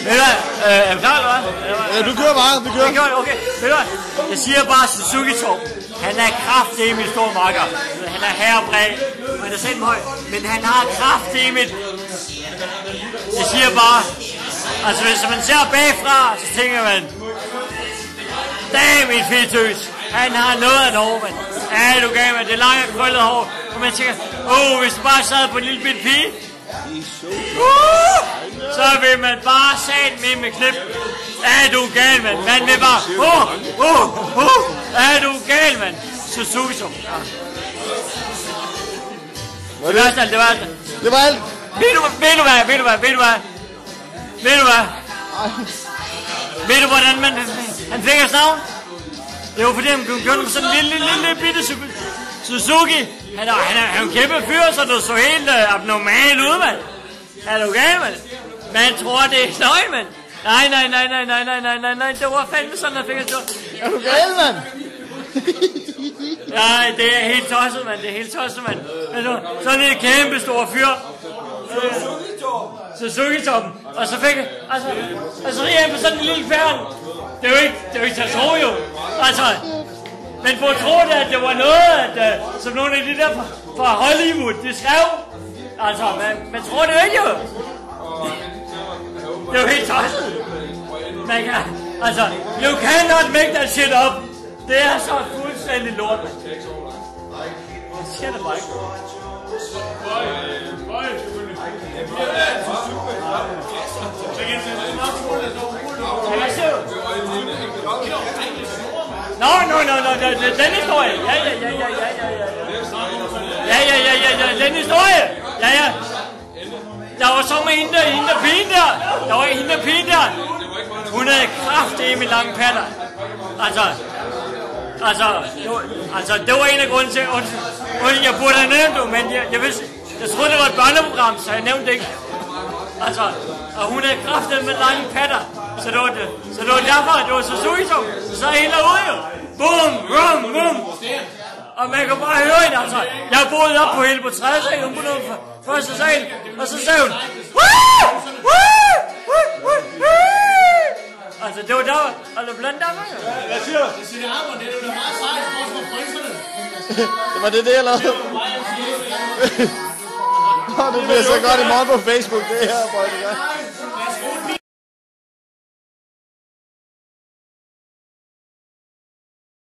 Er du klar, eller hvad? Ja, du kører bare, vi kører. Okay, ved du hvad? Jeg siger bare Suzuki Torp. Han er kraftedeme stor makker. Han er herrebred. Han er selv høj. Men han har kraftedeme. Jeg siger bare, altså hvis man ser bagfra, så tænker man, damn, en fedtøs. Han har noget af en hår, mand. Ja, du gav mig det lange krøllet hår. Og man tænker, hvis du bare sad på en lille bitte pige, så vil man bare sat med knip. Er du gal, mand? Man vil bare, er du gal, mand? Suzuki Torp. Det var alt. Det var alt. Ved du hvordan han fik hans navn? Det var fordi han gjorde med sådan en lille bitte Suzuki. Han er en kæmpe fyr, så du så helt abnormal ud, mand. Er du gal, mand? Man tror, det er løgn, mand. Nej. Det var fandme sådan, han fik hans navn. Er du gal, mand? Nej, det er helt tosset, mand. Sådan en kæmpe stor fyr. Suzuki-toppen. Og så fik altså lige på sådan en lille pæren. Det er jo ikke til at tro, jo. Altså, men for at tro det, at det var noget, at, som nogle af de der fra Hollywood, de skrev. Altså, man tror det jo ikke, jo. Det er jo helt tosset. Man kan, altså, you cannot make that shit up. Det er så fuldstændig lort, man. Jeg siger det bare ikke. Nå, den historie. Ja, den historie. Ja. Der var så med hende der pigen der. Der var hende der pigen der. Hun havde kraftedeme lange patter. Altså, det var en af grunden til, jeg burde have nævnt det, men jeg troede, det var et børneprogram, så jeg nævnte det ikke. Altså, og hun havde kraftet med lange patter, så det var derfor, det var Suzuki Torp. Så er hende derude jo. Boom. Og man kan bare høre hende, altså. Jeg boede op på hele på tredje sal, hun boede på første sal, og så sagde hun, altså, det var der, altså blandt Danmark. Hvad siger du? Jeg siger, det er jo meget sejt, også for prinserne. Det var det, jeg lavede. Det bliver så godt i morgen på Facebook, det her, Bøjtegård.